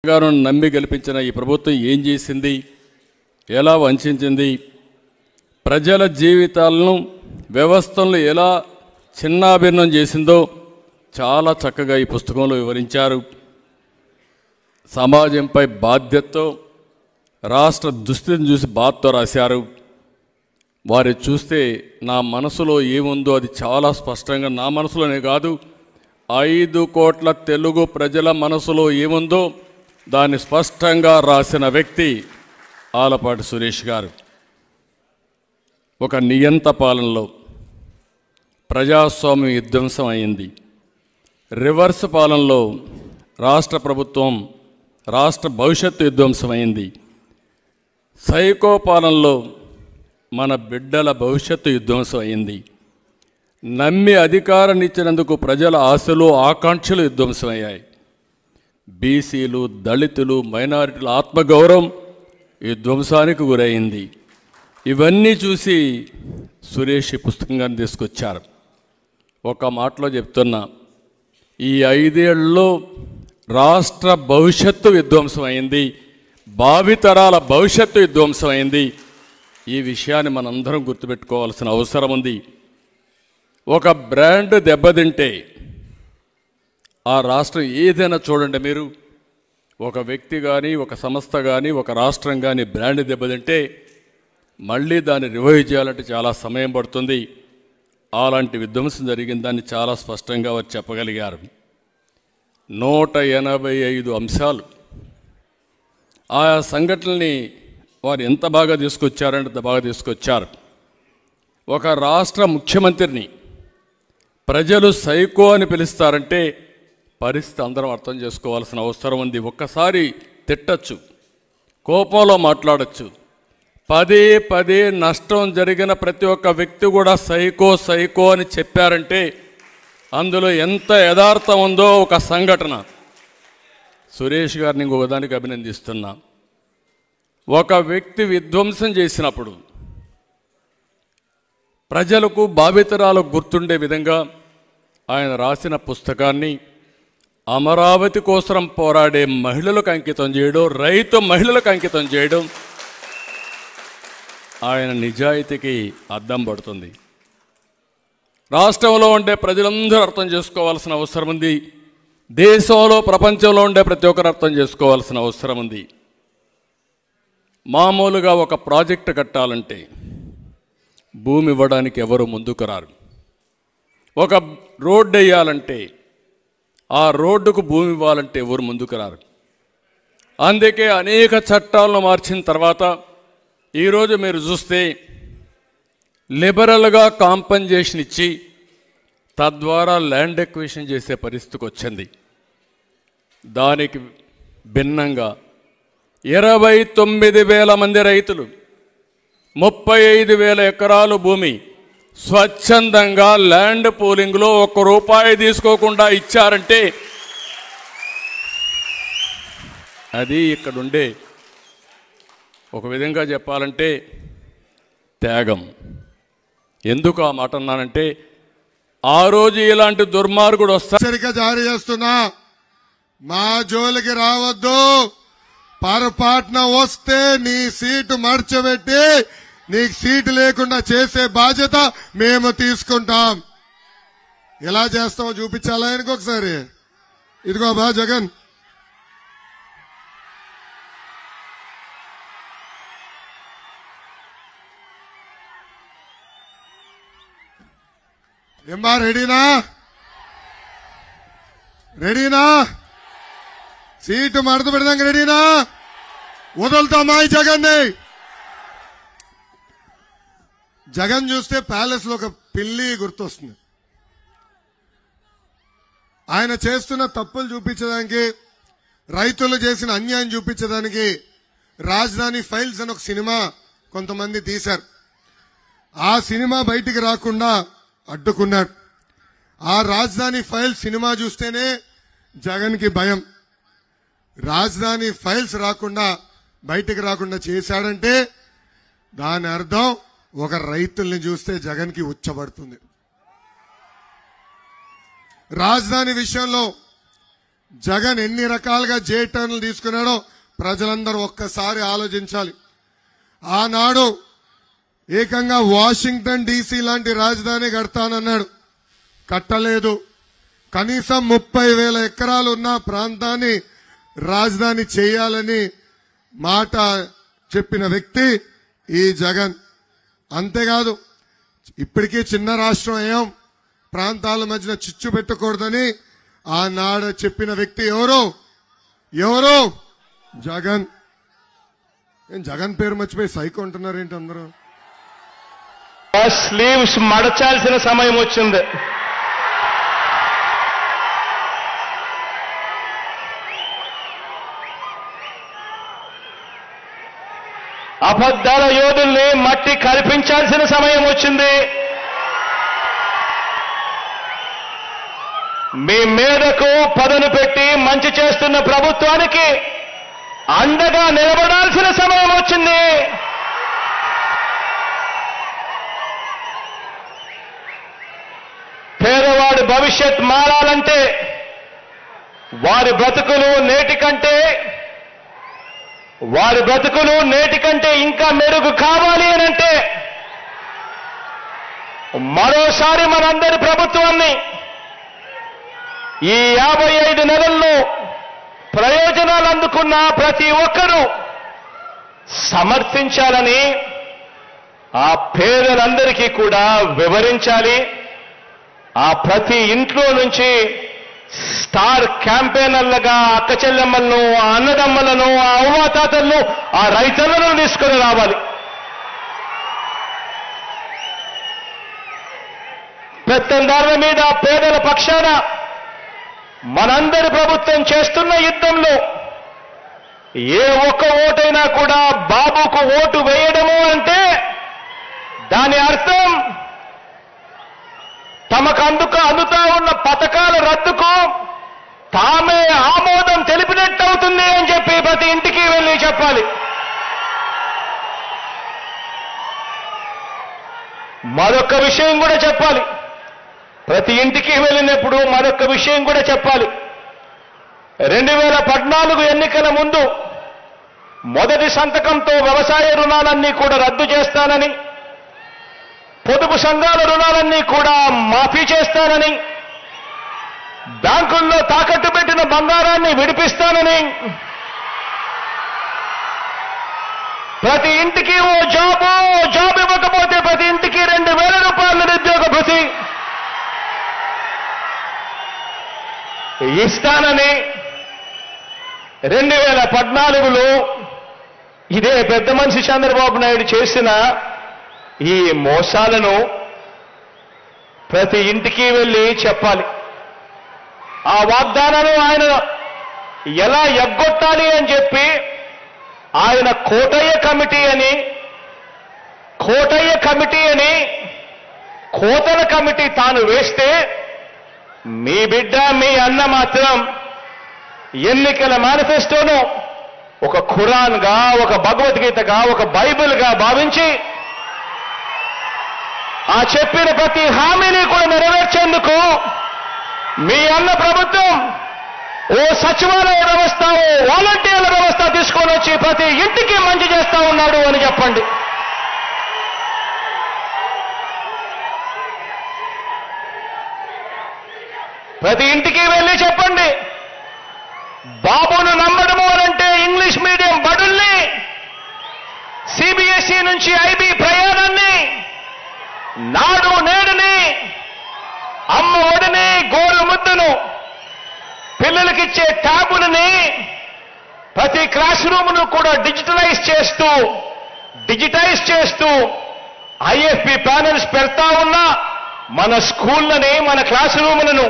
గారు నమ్మి గెలిపించిన ఈ ప్రభుత్వం ఏం చేసింది, ఎలా వంచింది, ప్రజల జీవితాలను వ్యవస్థలను ఎలా చిన్నాభిన్నం చేసిందో చాలా చక్కగా ఈ పుస్తకంలో వివరించారు. సమాజంపై బాధ్యతతో రాష్ట్ర దుస్థితిని చూసి బాధతో రాశారు. వారి చూస్తే నా మనసులో ఏముందో అది చాలా స్పష్టంగా, నా మనసులోనే కాదు 5 కోట్ల తెలుగు ప్రజల మనసులో ఏముందో దాన్ని స్పష్టంగా రాసిన వ్యక్తి ఆలపాటి సురేష్ గారు. ఒక నియంత పాలనలో ప్రజాస్వామ్యం విధ్వంసం అయింది. రివర్స్ పాలనలో రాష్ట్ర ప్రభుత్వం రాష్ట్ర భవిష్యత్తు విధ్వంసం అయింది. సైకో పాలనలో మన బిడ్డల భవిష్యత్తు విధ్వంసం అయింది. నమ్మి అధికారాన్ని ఇచ్చినందుకు ప్రజల ఆశలు ఆకాంక్షలు విధ్వంసం అయ్యాయి. బీసీలు, దళితులు, మైనారిటీల ఆత్మగౌరవం విధ్వంసానికి గురైంది. ఇవన్నీ చూసి సురేష్ ఈ పుస్తకంగాన్ని తీసుకొచ్చారు. ఒక మాటలో చెప్తున్నా, ఈ 5 ఏళ్లలో రాష్ట్ర భవిష్యత్తు విధ్వంసం అయింది, భావితరాల భవిష్యత్తు విధ్వంసం అయింది. ఈ విషయాన్ని మనందరం గుర్తుపెట్టుకోవాల్సిన అవసరం ఉంది. ఒక బ్రాండ్ దెబ్బతింటే ఆ రాష్ట్రం ఏదైనా చూడండి, మీరు ఒక వ్యక్తి కానీ, ఒక సంస్థ కానీ, ఒక రాష్ట్రం కానీ బ్రాండ్ దెబ్బతింటే మళ్ళీ దాన్ని రివైవ్ చేయాలంటే చాలా సమయం పడుతుంది. అలాంటి విధ్వంసం జరిగిందని చాలా స్పష్టంగా వారు చెప్పగలిగారు. 185 అంశాలు ఆయా సంఘటనల్ని వారు ఎంత బాగా తీసుకొచ్చారంటే అంత బాగా తీసుకొచ్చారు. ఒక రాష్ట్ర ముఖ్యమంత్రిని ప్రజలు సైకో అని పిలుస్తారంటే పరిస్థితి అందరం అర్థం చేసుకోవాల్సిన అవసరం ఉంది. ఒక్కసారి తిట్టచ్చు, కోపంలో మాట్లాడచ్చు, పదే పదే నష్టం జరిగిన ప్రతి ఒక్క వ్యక్తి కూడా సైకో సైకో అని చెప్పారంటే అందులో ఎంత యథార్థం ఉందో ఒక సంఘటన. సురేష్ గారిని ఇంకొకదానికి అభినందిస్తున్నా. ఒక వ్యక్తి విధ్వంసం చేసినప్పుడు ప్రజలకు భావితరాలకు గుర్తుండే విధంగా ఆయన రాసిన పుస్తకాన్ని అమరావతి కోసం పోరాడే మహిళలకు అంకితం చేయడం, రైతు మహిళలకు అంకితం చేయడం ఆయన నిజాయితీకి అద్దం పడుతుంది. రాష్ట్రంలో ఉండే ప్రజలందరూ అర్థం చేసుకోవాల్సిన అవసరం ఉంది. దేశంలో, ప్రపంచంలో ఉండే ప్రతి ఒక్కరు అర్థం చేసుకోవాల్సిన అవసరం ఉంది. మామూలుగా ఒక ప్రాజెక్టు కట్టాలంటే భూమి ఇవ్వడానికి ఎవరు ముందుకు రారు. ఒక రోడ్డు వేయాలంటే, ఆ రోడ్డుకు భూమి ఇవ్వాలంటే ఎవరు ముందుకు రారు. అందుకే అనేక చట్టాలను మార్చిన తర్వాత ఈరోజు మీరు చూస్తే లిబరల్గా కాంపన్సేషన్ ఇచ్చి తద్వారా ల్యాండ్ ఎక్విజిషన్ చేసే పరిస్థితికి వచ్చింది. దానికి భిన్నంగా 29,000 మంది రైతులు 35,000 ఎకరాలు భూమి స్వచ్ఛందంగా ల్యాండ్ పూలింగ్లో ₹1 తీసుకోకుండా ఇచ్చారంటే అది ఇక్కడుండే ఒక విధంగా చెప్పాలంటే త్యాగం. ఎందుకు ఆ మాట అన్నానంటే ఆ రోజు ఇలాంటి దుర్మార్గుడు హెచ్చరిక జారీ చేస్తున్నా, మా జోలికి రావద్దు. పొరపాటున వస్తే నీ సీటు మర్చబెట్టి నీకు సీటు లేకుండా చేసే బాధ్యత మేము తీసుకుంటాం. ఎలా చేస్తామో చూపించాలా ఇంకొకసారి. ఇదిగో బా జగన్, ఏమ్మా రెడీనా? రెడీనా? సీటు మడత పెడదాం, రెడీనా? వదులుతామా ఈ జగన్ని? జగన్ చూస్తే ప్యాలెస్ లో ఒక పిల్లి గుర్తొస్తుంది. ఆయన చేస్తున్న తప్పులు చూపించడానికి, రైతులు చేసిన అన్యాయం చూపించడానికి రాజధాని ఫైల్స్ అని ఒక సినిమా కొంతమంది తీశారు. ఆ సినిమా బయటికి రాకుండా అడ్డుకున్నాడు. ఆ రాజధాని ఫైల్స్ సినిమా చూస్తేనే జగన్ కి భయం. రాజధాని ఫైల్స్ రాకుండా, బయటికి రాకుండా చేశాడంటే దాని అర్థం ఒక రైతుల్ని చూస్తే జగన్ కి ఉచ్చబడుతుంది. రాజధాని విషయంలో జగన్ ఎన్ని రకాలుగా జే టర్న్లు తీసుకున్నాడో ప్రజలందరూ ఒక్కసారి ఆలోచించాలి. ఆనాడు ఏకంగా వాషింగ్టన్ డీసీ లాంటి రాజధాని కడతానన్నాడు, కట్టలేదు. కనీసం 30,000 ఎకరాలు ఉన్న ప్రాంతాన్ని రాజధాని చేయాలని మాట చెప్పిన వ్యక్తి ఈ జగన్. అంతేకాదు, ఇప్పటికీ చిన్న రాష్ట్రం అయ్యాం, ప్రాంతాల మధ్యన చిచ్చు పెట్టకూడదని ఆనాడు చెప్పిన వ్యక్తి ఎవరు? జగన్. జగన్ పేరు మర్చిపోయి సైకో అంటున్నారేంటి అందరూ? స్లీవ్స్ మడచాల్సిన సమయం వచ్చింది. అబద్ధాల యోధుల్ని మట్టి కల్పించాల్సిన సమయం వచ్చింది. మీ మీదకు పదును పెట్టి మంచి చేస్తున్న ప్రభుత్వానికి అండగా నిలబడాల్సిన సమయం వచ్చింది. పేదవాడి భవిష్యత్ మారాలంటే, వారి బ్రతుకులు నేటి కంటే ఇంకా మెరుగు కావాలి అనంటే మరోసారి మనందరి ప్రభుత్వాన్ని ఈ 55 నెలల్లో ప్రయోజనాలు అందుకున్న ప్రతి ఒక్కరూ సమర్థించాలని, ఆ పేదలందరికీ కూడా వివరించాలి. ఆ ప్రతి ఇంట్లో నుంచి స్టార్ క్యాంపెయినర్లుగా అక్క చెల్లెమ్మలను, ఆ అన్నదమ్మలను, ఆ అవ్వాతాతలను, ఆ రైతన్నలను తీసుకొని రావాలి. పెత్తందారుల మీద పేదల పక్షాన మనందరి ప్రభుత్వం చేస్తున్న యుద్ధంలో ఏ ఒక్క ఓటైనా కూడా బాబుకు ఓటు వేయడము అంటే దాని అర్థం తమకు అందుతా ఉన్న పథకాల రద్దుకు తామే ఆమోదం తెలిపినట్టు అవుతుంది అని చెప్పి ప్రతి ఇంటికి వెళ్ళి చెప్పాలి. మరొక విషయం కూడా చెప్పాలి. ప్రతి ఇంటికి వెళ్ళినప్పుడు మరొక విషయం కూడా చెప్పాలి. 2014 ఎన్నికల ముందు మొదటి సంతకంతో వ్యవసాయ రుణాలన్నీ కూడా రద్దు చేస్తానని, పొదుపు సంఘాల రుణాలన్నీ కూడా మాఫీ చేస్తానని, బ్యాంకుల్లో తాకట్టు పెట్టిన బంగారాన్ని విడిపిస్తానని, ప్రతి ఇంటికి ఓ జాబ్ ఇవ్వకపోతే ప్రతి ఇంటికి 2,000 రూపాయల నిరుద్యోగ భృతి ఇస్తానని 2014లో ఇదే పెద్ద మనిషి చంద్రబాబు నాయుడు చేసిన ఈ మోసాలను ప్రతి ఇంటికి వెళ్ళి చెప్పాలి. ఆ వాగ్దానాలు ఆయన ఎలా ఎగ్గొట్టాలి అని చెప్పి ఆయన కోటయ్య కమిటీ అని కోతల కమిటీ తాను వేస్తే, మీ బిడ్డ మీ అన్న మాత్రం ఎన్నికల మేనిఫెస్టోను ఒక ఖురాన్గా, ఒక భగవద్గీతగా, ఒక బైబిల్గా భావించి ఆ చెప్పిన ప్రతి హామీని కూడా నెరవేర్చేందుకు మీ అన్న ప్రభుత్వం ఓ సచివాలయ వ్యవస్థ, ఓ వాలంటీర్ల వ్యవస్థ తీసుకొని వచ్చి ప్రతి ఇంటికి మంచి చేస్తా ఉన్నాడు అని చెప్పండి. ప్రతి ఇంటికి వెళ్ళి చెప్పండి. బాబును నమ్మడము అనంటే ఇంగ్లీష్ మీడియం బడుల్ని, సిబిఎస్ఈ నుంచి ఐబీ ప్రయాణాన్ని, నాడు నేడుని, అమ్మ ఒడిని, గోరు ముద్దును, పిల్లలకిచ్చే ట్యాబులని, ప్రతి క్లాస్ రూమ్ను కూడా డిజిటైజ్ చేస్తూ ఐఎఫ్బి ప్యానెల్స్ పెడతా ఉన్నా మన స్కూళ్ళని, మన క్లాస్ రూములను,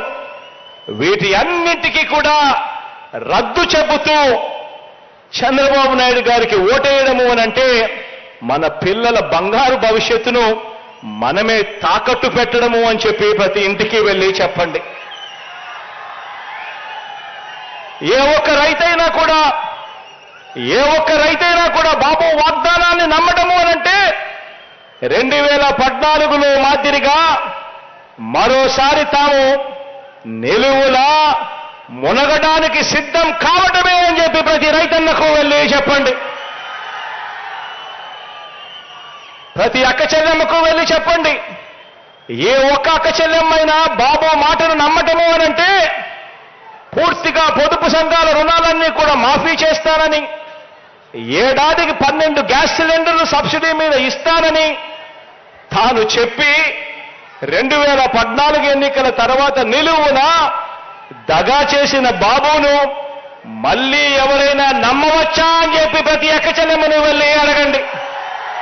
వీటి అన్నింటికీ కూడా రద్దు చెబుతూ చంద్రబాబు నాయుడు గారికి ఓటేయడము అనంటే మన పిల్లల బంగారు భవిష్యత్తును మనమే తాకట్టు పెట్టడము అని చెప్పి ప్రతి ఇంటికి వెళ్ళి చెప్పండి. ఏ ఒక్క రైతైనా కూడా బాబు వాగ్దానాన్ని నమ్మడము అనంటే 2014లో మాదిరిగా మరోసారి తాము నిలువులా మునగడానికి సిద్ధం కావటమే అని చెప్పి ప్రతి రైతన్నకు వెళ్ళి చెప్పండి. ప్రతి అక్క చెల్లెమ్మకు వెళ్ళి చెప్పండి. ఏ ఒక్క అక్క చెల్లెమ్మైనా బాబు మాటను నమ్మటము అనంటే పూర్తిగా పొదుపు సంఘాల రుణాలన్నీ కూడా మాఫీ చేస్తానని, ఏడాదికి 12 గ్యాస్ సిలిండర్లు సబ్సిడీ మీద ఇస్తానని తాను చెప్పి 2014 ఎన్నికల తర్వాత నిలువున దగా చేసిన బాబును మళ్ళీ ఎవరైనా నమ్మవచ్చా అని చెప్పి ప్రతి అక్క చెల్లెమ్మను వెళ్ళి అడగండి.